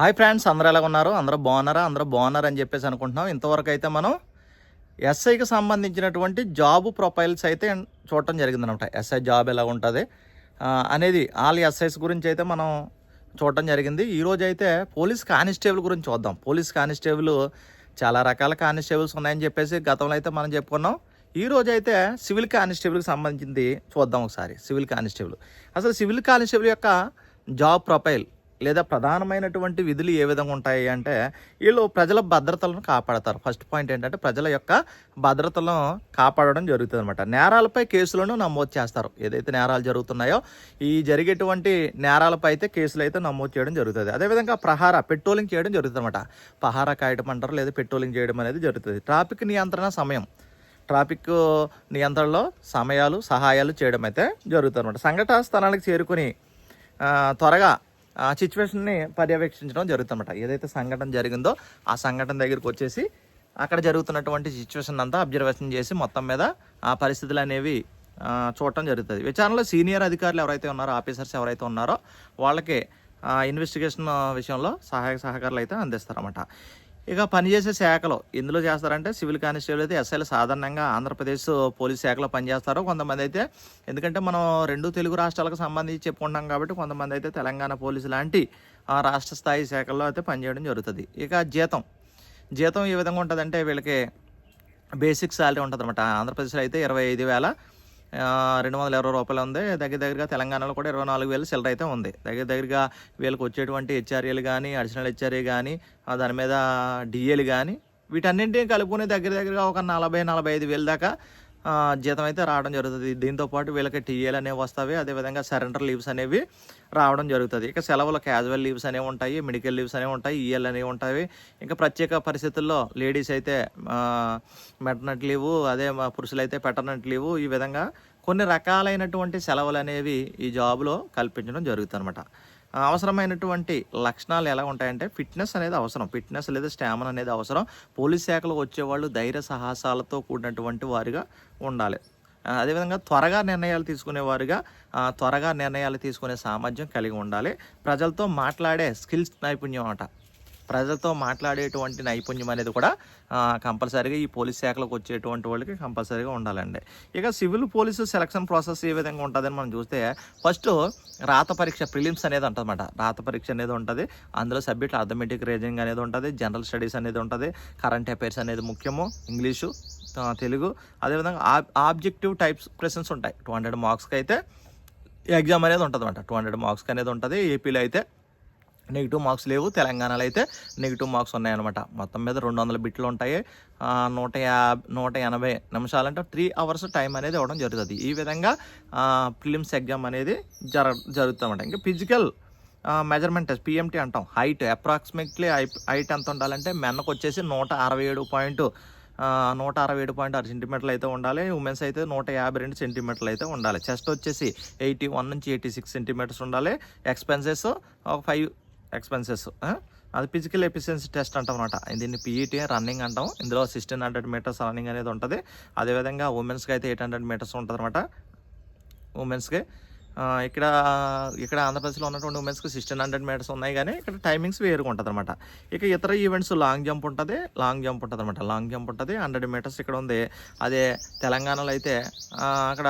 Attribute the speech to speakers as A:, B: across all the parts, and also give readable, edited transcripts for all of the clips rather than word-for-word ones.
A: Hi friends, అందరూ ఎలా ఉన్నారు? అందరూ బాగున్నారని చెప్పేసి అనుకుంటున్నాం. ఇంతవరకు అయితే మనం ఎస్ఐకి సంబంధించినటువంటి జాబ్ ప్రొఫైల్స్ అయితే చూడటం జరిగిందనమాట. ఎస్ఐ జాబ్ ఎలా ఉంటుంది అనేది ఆల్ ఎస్ఐస్ గురించి అయితే మనం చూడటం జరిగింది. ఈరోజు అయితే పోలీస్ కానిస్టేబుల్ గురించి చూద్దాం. పోలీస్ కానిస్టేబుల్ చాలా రకాల కానిస్టేబుల్స్ ఉన్నాయని చెప్పేసి గతంలో అయితే మనం చెప్పుకున్నాం. ఈరోజు అయితే సివిల్ కానిస్టేబుల్కి సంబంధించింది చూద్దాం ఒకసారి. అసలు సివిల్ కానిస్టేబుల్ యొక్క జాబ్ ప్రొఫైల్ లేదా ప్రధానమైనటువంటి విధులు ఏ విధంగా ఉంటాయి అంటే, వీళ్ళు ప్రజల భద్రతలను కాపాడతారు. ఫస్ట్ పాయింట్ ఏంటంటే ప్రజల యొక్క భద్రతలను కాపాడడం జరుగుతుంది అనమాట. నేరాలపై కేసులను నమోదు చేస్తారు. ఏదైతే నేరాలు జరుగుతున్నాయో ఈ జరిగేటువంటి నేరాలపై అయితే కేసులు అయితే నమోదు చేయడం జరుగుతుంది. అదేవిధంగా పెట్రోలింగ్ చేయడం జరుగుతుంది అనమాట. పహారా కాయటం అంటారు, లేదా పెట్రోలింగ్ చేయడం అనేది జరుగుతుంది. ట్రాఫిక్ నియంత్రణలో సహాయాలు చేయడం అయితే జరుగుతుంది అనమాట. సంఘటన స్థలానికి చేరుకుని త్వరగా సిచ్యువేషన్ని పర్యవేక్షించడం జరుగుతుందన్నమాట. ఏదైతే సంఘటన జరిగిందో ఆ సంఘటన దగ్గరికి వచ్చేసి అక్కడ జరుగుతున్నటువంటి సిచ్యువేషన్ అంతా అబ్జర్వేషన్ చేసి మొత్తం మీద ఆ పరిస్థితులు అనేవి చూడటం జరుగుతుంది. విచారణలో సీనియర్ అధికారులు ఎవరైతే ఉన్నారో, ఆఫీసర్స్ ఎవరైతే ఉన్నారో వాళ్ళకి ఇన్వెస్టిగేషన్ విషయంలో సహకారాలు అయితే అందిస్తారన్నమాట. ఇక పనిచేసే శాఖలో ఎందులో చేస్తారంటే సివిల్ కానిస్టేబుల్ అయితే ఎస్ఐలు సాధారణంగా ఆంధ్రప్రదేశ్ పోలీస్ శాఖలో పనిచేస్తారు. కొంతమంది అయితే, ఎందుకంటే మనం రెండు తెలుగు రాష్ట్రాలకు సంబంధించి చెప్పుకుంటాం కాబట్టి, కొంతమంది అయితే తెలంగాణ పోలీసు లాంటి రాష్ట్ర స్థాయి శాఖల్లో అయితే పనిచేయడం జరుగుతుంది. ఇక జీతం ఏ విధంగా ఉంటుందంటే వీళ్ళకి బేసిక్ శాలరీ ఉంటుంది అనమాట. ఆంధ్రప్రదేశ్లో అయితే 25,220 రూపాయలు ఉంది. దగ్గరగా తెలంగాణలో కూడా 24,000 చిల్లర అయితే ఉంది. దగ్గరగా వీళ్ళకి వచ్చేటువంటి హెచ్ఆర్ఏలు కానీ, అడిషనల్ హెచ్ఆర్ఏ కానీ, దాని మీద డిఏలు కానీ, వీటన్నింటినీ కలుపుకుని దగ్గరగా ఒక 40,000-45,000 దాకా జీతం అయితే రావడం జరుగుతుంది. దీంతోపాటు వీళ్ళకి టీఏలు అనేవి వస్తాయి. అదేవిధంగా సరెండర్ లీవ్స్ అనేవి రావడం జరుగుతుంది. ఇక సెలవులు క్యాజువల్ లీవ్స్ అనేవి ఉంటాయి, మెడికల్ లీవ్స్ అనేవి ఉంటాయి, ఈఎల్ అనేవి ఉంటాయి. ఇంకా ప్రత్యేక పరిస్థితుల్లో లేడీస్ అయితే మెటర్నిటీ లీవు, పురుషులు అయితే పెటర్నిటీ లీవు, ఈ విధంగా కొన్ని రకాలైనటువంటి సెలవులు అనేవి ఈ జాబ్లో కల్పించడం జరుగుతుంది అనమాట. అవసరమైనటువంటి లక్షణాలు ఎలా ఉంటాయంటే ఫిట్నెస్ అనేది అవసరం. ఫిట్నెస్ లేదా స్టామినా అనేది అవసరం. పోలీస్ శాఖలో వచ్చేవాళ్ళు ధైర్య సాహసాలతో కూడినటువంటి వారిగా ఉండాలి. అదేవిధంగా త్వరగా నిర్ణయాలు తీసుకునే సామర్థ్యం కలిగి ఉండాలి. ప్రజలతో మాట్లాడే స్కిల్స్ నైపుణ్యం అన్నమాట. ప్రజలతో మాట్లాడేటువంటి నైపుణ్యం అనేది కూడా కంపల్సరీగా ఈ పోలీస్ శాఖలోకి వచ్చేటువంటి వాళ్ళకి కంపల్సరీగా ఉండాలండి. ఇక సివిల్ పోలీసు సెలక్షన్ ప్రాసెస్ ఏ విధంగా ఉంటుందని మనం చూస్తే, ఫస్ట్ రాత పరీక్ష ప్రిలిమ్స్ అనేది ఉంటుందన్నమాట. రాత పరీక్ష అనేది ఉంటుంది. అందులో సబ్జెక్ట్ అథమెటిక్ రీజనింగ్ అనేది ఉంటుంది, జనరల్ స్టడీస్ అనేది ఉంటుంది, కరెంట్ అఫైర్స్ అనేది ముఖ్యము, ఇంగ్లీషు, తెలుగు, అదేవిధంగా ఆబ్జెక్టివ్ టైప్స్ క్వశ్చన్స్ ఉంటాయి. 200 మార్క్స్కి అయితే ఎగ్జామ్ అనేది ఉంటుంది అనమాట. 200 మార్క్స్కి అనేది ఉంటుంది. ఏపీలో అయితే నెగిటివ్ మార్క్స్ లేవు, తెలంగాణలో అయితే నెగిటివ్ మార్క్స్ ఉన్నాయన్నమాట. మొత్తం మీద 200 బిట్లు ఉంటాయి. 180 నిమిషాలంటే 3 hours టైం అనేది ఇవ్వడం జరుగుతుంది. ఈ విధంగా ప్రిలిమ్స్ ఎగ్జామ్ అనేది జరుగుతుంది అన్నమాట. ఇంకా ఫిజికల్ మెజర్మెంట్ టెస్ట్, పిఎంటీ అంటాం. హైట్ అప్రాక్సిమేట్లీ హైట్ ఎంత ఉండాలంటే మెన్కి వచ్చేసి 167.6 సెంటీమీటర్లు అయితే ఉండాలి. ఉమెన్స్ అయితే 152 సెంటీమీటర్లు అయితే ఉండాలి. చెస్ట్ వచ్చేసి 81 నుంచి 86 సెంటీమీటర్స్ ఉండాలి. ఎక్స్పెన్సెస్ ఒక 5 ఎక్స్పెన్సెస్. అది ఫిజికల్ ఎఫిషియన్సీ టెస్ట్ అంటాం అనమాట. దీన్ని పీఈటీ రన్నింగ్ అంటాం. ఇందులో 1600 మీటర్స్ రన్నింగ్ అనేది ఉంటుంది. అదేవిధంగా ఉమెన్స్కి అయితే 800 మీటర్స్ ఉంటుంది అనమాట. ఉమెన్స్కి ఇక్కడ ఆంధ్రప్రదేశ్లో ఉన్నటువంటి ఉమెన్స్కి 1600 మీటర్స్ ఉన్నాయి, కానీ ఇక్కడ టైమింగ్స్ వేరుగా ఉంటుంది అనమాట. ఇక ఇతర ఈవెంట్స్ లాంగ్ జంప్ ఉంటుంది అనమాట. లాంగ్ జంప్ ఉంటుంది, 100 మీటర్స్ ఇక్కడ ఉంది. అదే తెలంగాణలో అయితే అక్కడ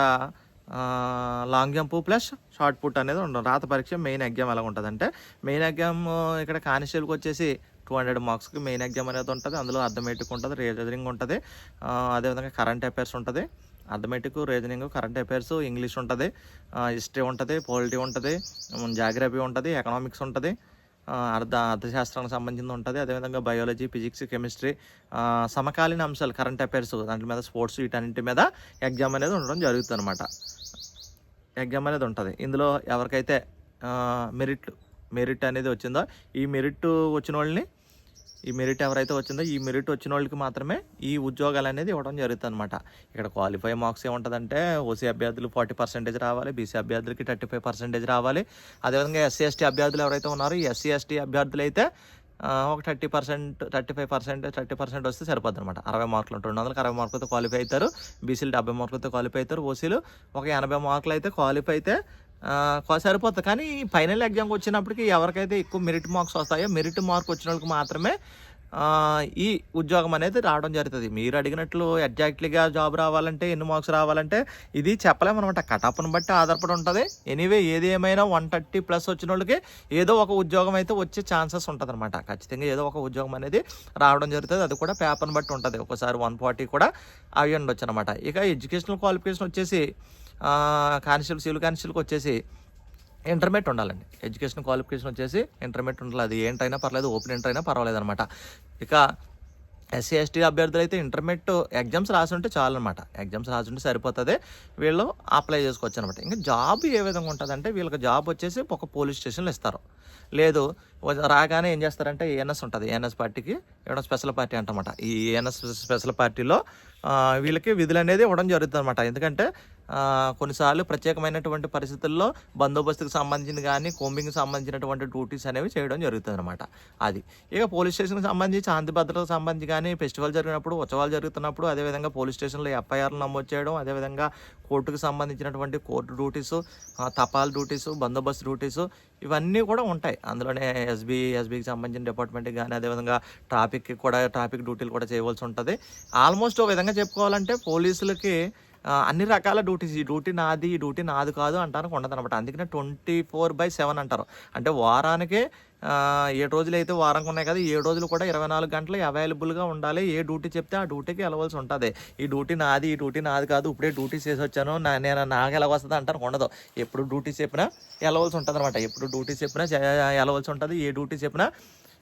A: long jump plus shot put అనేది ఉండదు. రాత పరీక్ష మెయిన్ ఎగ్జామ్ ఎలా ఉంటుందంటే, మెయిన్ ఎగ్జామ్ ఇక్కడ కానిస్టేబుల్కి వచ్చేసి 200 మార్క్స్కి మెయిన్ ఎగ్జామ్ అనేది ఉంటుంది. అందులో అథమెటిక్ ఉంటుంది, రీజనింగ్ ఉంటుంది, అదేవిధంగా కరెంట్ అఫైర్స్ ఉంటుంది. Arithmetic, reasoning, current affairs, English ఉంటుంది, హిస్టరీ ఉంటుంది, పాలిటీ ఉంటుంది, జాగ్రఫీ ఉంటుంది, ఎకనామిక్స్ ఉంటుంది, అర్థశాస్త్రానికి సంబంధించి ఉంటుంది. అదేవిధంగా బయాలజీ, ఫిజిక్స్, కెమిస్ట్రీ, సమకాలీన అంశాలు, కరెంట్ అఫైర్స్, దాంట్లో మీద స్పోర్ట్స్, వీటన్నింటి మీద ఎగ్జామ్ అనేది ఉండడం జరుగుతుంది అనమాట. ఎగ్జామ్ అనేది ఉంటుంది. ఇందులో ఎవరికైతే మెరిట్ అనేది వచ్చిందో, ఈ మెరిట్ ఎవరైతే వచ్చిందో ఈ మెరిట్ వచ్చిన వాళ్ళకి మాత్రమే ఈ ఉద్యోగాలు అనేది ఇవ్వడం జరుగుతుంది అనమాట. ఇక్కడ క్వాలిఫై మార్క్స్ ఏముంటుందంటే, ఓసీ అభ్యర్థులు 40% రావాలి, బీసీ అభ్యర్థులకి 35% రావాలి. అదేవిధంగా ఎస్సీ ఎస్టీ అభ్యర్థులు ఎవరైతే ఉన్నారో ఈ ఎస్సీ ఎస్టీ అభ్యర్థులు అయితే ఒక 30% వస్తే సరిపోద్ది అనమాట. 60 మార్కులు 260 మార్కులతో క్వాలిఫై అవుతారు. బీసీలు 70 మార్కులతో క్వాలిఫై అవుతారు. ఓసీలు ఒక 80 మార్కులు అయితే క్వాలిఫై అయితే సరిపోతుంది. కానీ ఫైనల్ ఎగ్జామ్కి వచ్చినప్పటికి ఎవరికైతే ఎక్కువ మెరిట్ మార్క్స్ వస్తాయో మెరిట్ మార్క్ వచ్చిన వాళ్ళకి మాత్రమే ఈ ఉద్యోగం అనేది రావడం జరుగుతుంది. మీరు అడిగినట్లు ఎగ్జాక్ట్లీగా జాబ్ రావాలంటే ఎన్ని మార్క్స్ రావాలంటే ఇది చెప్పలేమన్నమాట. కటాప్ను బట్టి ఆధారపడి ఉంటుంది. ఎనీవే ఏది ఏమైనా 130+ వచ్చిన వాళ్ళకి ఏదో ఒక ఉద్యోగం అయితే వచ్చే ఛాన్సెస్ ఉంటుంది అనమాట. ఖచ్చితంగా ఏదో ఒక ఉద్యోగం అనేది రావడం జరుగుతుంది. అది కూడా పేపర్ని బట్టి ఉంటుంది. ఒకసారి 140 కూడా అవి ఉండొచ్చు అనమాట. ఇక ఎడ్యుకేషనల్ క్వాలిఫికేషన్ వచ్చేసి కానిస్టేబుల్ సివిల్ కానిస్టేబుల్కి వచ్చేసి ఇంటర్మీడియట్ ఉండాలండి. ఎడ్యుకేషన్ క్వాలిఫికేషన్ వచ్చేసి ఇంటర్మీడియట్ ఉండాలి. అది ఏంటైనా పర్లేదు, ఓపెన్ ఇంటర్ అయినా పర్వాలేదు అనమాట. ఇక ఎస్సీ ఎస్టీ అభ్యర్థులు అయితే ఇంటర్మీడియట్ ఎగ్జామ్స్ రాసి ఉంటే చాలు అనమాట. ఎగ్జామ్స్ రాసి ఉంటే సరిపోతుంది. వీళ్ళు అప్లై చేసుకోవచ్చు అనమాట. ఇంకా జాబ్ ఏ విధంగా ఉంటుందంటే వీళ్ళకి జాబ్ వచ్చేసి ఒక పోలీస్ స్టేషన్లో ఇస్తారు. లేదు రాగానే ఏం చేస్తారంటే ఏఎన్ఎస్ ఉంటుంది. ఏఎన్ఎస్ పార్టీకి ఇవ్వడం స్పెషల్ పార్టీ అంటమాట. ఈ ఏఎన్ఎస్ స్పెషల్ పార్టీలో వీళ్ళకి విధులు అనేది ఇవ్వడం జరుగుతుంది అనమాట. ఎందుకంటే కొన్నిసార్లు ప్రత్యేకమైనటువంటి పరిస్థితుల్లో బందోబస్తుకు సంబంధించిన కానీ కోంబింగ్కి సంబంధించినటువంటి డ్యూటీస్ అనేవి చేయడం జరుగుతుంది అనమాట. అది ఇక పోలీస్ స్టేషన్కి సంబంధించి శాంతి భద్రతకు సంబంధించి కానీ ఫెస్టివల్ జరిగినప్పుడు, ఉత్సవాలు జరుగుతున్నప్పుడు, అదేవిధంగా పోలీస్ స్టేషన్లో ఎఫ్ఐఆర్లు నమోదు చేయడం, అదేవిధంగా కోర్టుకు సంబంధించినటువంటి కోర్టు డ్యూటీసు, తపాల్ డ్యూటీసు, బందోబస్తు డ్యూటీసు ఇవన్నీ కూడా ఉంటాయి. అందులోనే ఎస్బీకి సంబంధించిన డిపార్ట్మెంట్కి కానీ అదేవిధంగా ట్రాఫిక్కి కూడా ట్రాఫిక్ డ్యూటీలు కూడా చేయవలసి ఉంటుంది. ఆల్మోస్ట్ ఒక విధంగా చెప్పుకోవాలంటే పోలీసులకి అన్ని రకాల డ్యూటీస్, ఈ డ్యూటీ నాది, ఈ డ్యూటీ నాది కాదు అంటానికి ఉండదు అనమాట. అందుకనే 24/7 అంటారు. అంటే వారానికి 7 రోజులు అయితే వారంగా ఉన్నాయి కదా, 7 రోజులు కూడా 24 గంటలు అవైలబుల్గా ఉండాలి. ఏ డ్యూటీ చెప్తే ఆ డ్యూటీకి వెళ్ళవలసి ఉంటుంది. ఈ డ్యూటీ నాది, ఈ డ్యూటీ నాది కాదు, ఇప్పుడే డ్యూటీ చేసి వచ్చాను, నాకు ఎలా వస్తుంది అంటానికి ఉండదు. ఎప్పుడు డ్యూటీ చెప్పినా వెళ్ళవలసి ఉంటుంది అనమాట. ఎప్పుడు డ్యూటీ చెప్పినా వెళ్ళవలసి ఉంటుంది. ఏ డ్యూటీ చెప్పినా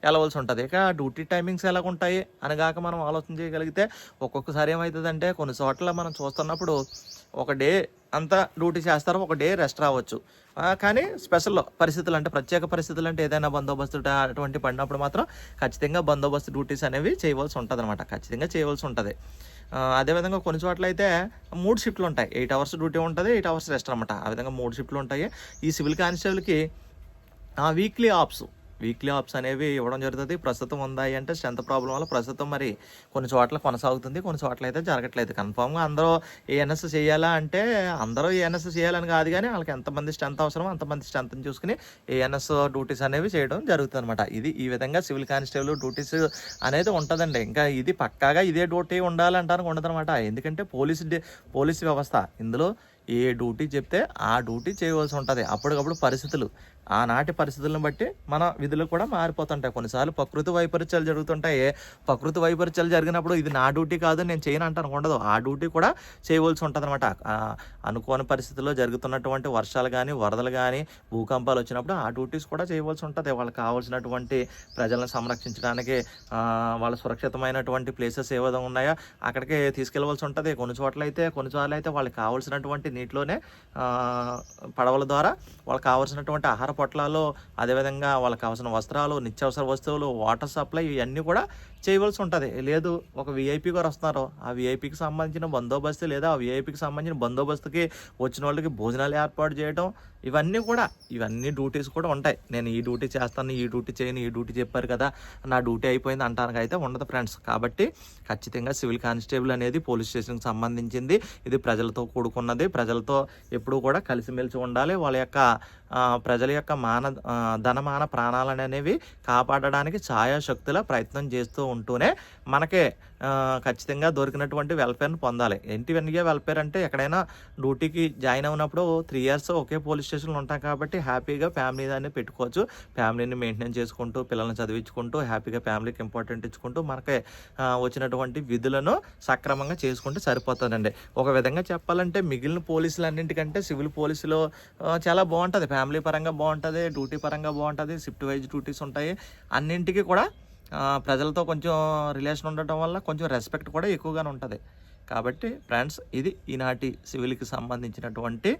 A: వెళ్ళవలసి ఉంటుంది. ఇక డ్యూటీ టైమింగ్స్ ఎలాగుంటాయి అనగాక మనం ఆలోచన చేయగలిగితే ఒక్కొక్కసారి ఏమవుతుందంటే కొన్ని చోట్ల మనం చూస్తున్నప్పుడు ఒక డే అంతా డ్యూటీ చేస్తారు, ఒక డే రెస్ట్ రావచ్చు. కానీ స్పెషల్ పరిస్థితులు అంటే ప్రత్యేక పరిస్థితులు అంటే ఏదైనా బందోబస్తు అటువంటి పడినప్పుడు మాత్రం ఖచ్చితంగా బందోబస్తు డ్యూటీస్ అనేవి చేయవలసి ఉంటుంది అనమాట. ఖచ్చితంగా చేయవలసి ఉంటుంది. అదేవిధంగా కొన్ని చోట్ల అయితే 3 షిఫ్ట్లు ఉంటాయి. 8 అవర్స్ డ్యూటీ ఉంటుంది, 8 అవర్స్ రెస్ట్ అనమాట. ఆ విధంగా 3 షిఫ్ట్లు ఉంటాయి. ఈ సివిల్ కానిస్టేబుల్కి వీక్లీ ఆప్స్ అనేవి ఇవ్వడం జరుగుతుంది. ప్రస్తుతం ఉందాయి అంటే స్ట్రెంత్ ప్రాబ్లం వల్ల ప్రస్తుతం మరి కొన్ని చోట్ల కొనసాగుతుంది, కొన్ని చోట్ల అయితే జరగట్లేదు. కన్ఫామ్గా అందరూ ఏఎన్ఎస్ చేయాలా అంటే అందరూ ఏఎన్ఎస్ చేయాలని కాదు, కానీ వాళ్ళకి ఎంతమంది స్ట్రెంత్ అవసరమో అంతమంది స్ట్రెంత్ని చూసుకుని ఏఎన్ఎస్ డ్యూటీస్ అనేవి చేయడం జరుగుతుంది అనమాట. ఇది ఈ విధంగా సివిల్ కానిస్టేబుల్ డ్యూటీస్ అనేది ఉంటుందండి. ఇంకా ఇది పక్కాగా ఇదే డ్యూటీ ఉండాలంటానికి ఉండదు అనమాట. ఎందుకంటే పోలీస్ వ్యవస్థ ఇందులో ఏ డ్యూటీ చెప్తే ఆ డ్యూటీ చేయవలసి ఉంటుంది. అప్పటికప్పుడు పరిస్థితులు, ఆనాటి పరిస్థితులను బట్టి మన విధులు కూడా మారిపోతుంటాయి. కొన్నిసార్లు ప్రకృతి వైపరీత్యాలు జరుగుతుంటాయి. ప్రకృతి వైపరీత్యాలు జరిగినప్పుడు ఇది నా డ్యూటీ కాదు, నేను చేయను అంటాను ఉండదు. ఆ డ్యూటీ కూడా చేయవలసి ఉంటుంది అనమాట. అనుకోని పరిస్థితుల్లో జరుగుతున్నటువంటి వర్షాలు కానీ, వరదలు కానీ, భూకంపాలు వచ్చినప్పుడు ఆ డ్యూటీస్ కూడా చేయవలసి ఉంటుంది. వాళ్ళకి కావాల్సినటువంటి ప్రజలను సంరక్షించడానికి వాళ్ళ సురక్షితమైనటువంటి ప్లేసెస్ ఏ విధంగా ఉన్నాయో అక్కడికి తీసుకెళ్ళవలసి ఉంటుంది. కొన్నిసార్లు అయితే వాళ్ళకి కావాల్సినటువంటి నీటిలోనే పడవల ద్వారా వాళ్ళకి కావాల్సినటువంటి ఆహార పొట్లాలు, అదేవిధంగా వాళ్ళకి కావాల్సిన వస్త్రాలు, నిత్యావసర వస్తువులు, వాటర్ సప్లై ఇవన్నీ కూడా చేయవలసి ఉంటుంది. లేదు ఒక విఐపి గారు వస్తున్నారు, ఆ విఐపికి సంబంధించిన బందోబస్తు లేదా ఆ విఐపికి సంబంధించిన బందోబస్తుకి వచ్చిన వాళ్ళకి భోజనాలు ఏర్పాటు చేయడం, ఇవన్నీ డ్యూటీస్ కూడా ఉంటాయి. నేను ఈ డ్యూటీ చేస్తాను, ఈ డ్యూటీ చేయను, ఈ డ్యూటీ చెప్పారు కదా నా డ్యూటీ అయిపోయింది అంటానికి అయితే ఉండదు ఫ్రెండ్స్. కాబట్టి ఖచ్చితంగా సివిల్ కానిస్టేబుల్ అనేది పోలీస్ స్టేషన్కి సంబంధించింది. ఇది ప్రజలతో కూడుకున్నది. ప్రజలతో ఎప్పుడూ కూడా కలిసిమెలిసి ఉండాలి. వాళ్ళ యొక్క ప్రజల యొక్క ధనమాన ప్రాణాలను అనేవి కాపాడడానికి ఛాయాశక్తుల ప్రయత్నం చేస్తూ ఉంటూనే మనకే ఖచ్చితంగా దొరికినటువంటి వెల్ఫేర్ని పొందాలి. ఏంటివన్నీ వెల్ఫేర్ అంటే ఎక్కడైనా డ్యూటీకి జాయిన్ అయినప్పుడు 3 years ఒకే పోలీస్ స్టేషన్లో ఉంటాం కాబట్టి హ్యాపీగా ఫ్యామిలీ దాన్ని పెట్టుకోవచ్చు. ఫ్యామిలీని మెయింటైన్ చేసుకుంటూ, పిల్లల్ని చదివించుకుంటూ, హ్యాపీగా ఫ్యామిలీకి ఇంపార్టెంట్ ఇచ్చుకుంటూ మనకే వచ్చినటువంటి విధులను సక్రమంగా చేసుకుంటే సరిపోతుందండి. ఒక విధంగా చెప్పాలంటే మిగిలిన పోలీసులు అన్నింటికంటే సివిల్ పోలీసులో చాలా బాగుంటుంది. ఫ్యామిలీ పరంగా బాగుంటుంది, డ్యూటీ పరంగా బాగుంటుంది, షిఫ్ట్ వైజ్ డ్యూటీస్ ఉంటాయి. అన్నింటికి కూడా ప్రజలతో కొంచెం రిలేషన్ ఉండటం వల్ల కొంచెం రెస్పెక్ట్ కూడా ఎక్కువగానే ఉంటుంది. కాబట్టి ఫ్రెండ్స్, ఇది ఈనాటి సివిల్కి సంబంధించినటువంటి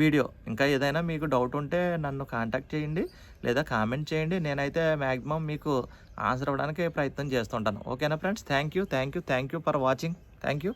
A: వీడియో. ఇంకా ఏదైనా మీకు డౌట్ ఉంటే నన్ను కాంటాక్ట్ చేయండి లేదా కామెంట్ చేయండి. నేనైతే మ్యాక్సిమం మీకు ఆన్సర్ అవ్వడానికి ప్రయత్నం చేస్తుంటాను. ఓకేనా friends? Thank you for watching. Thank you.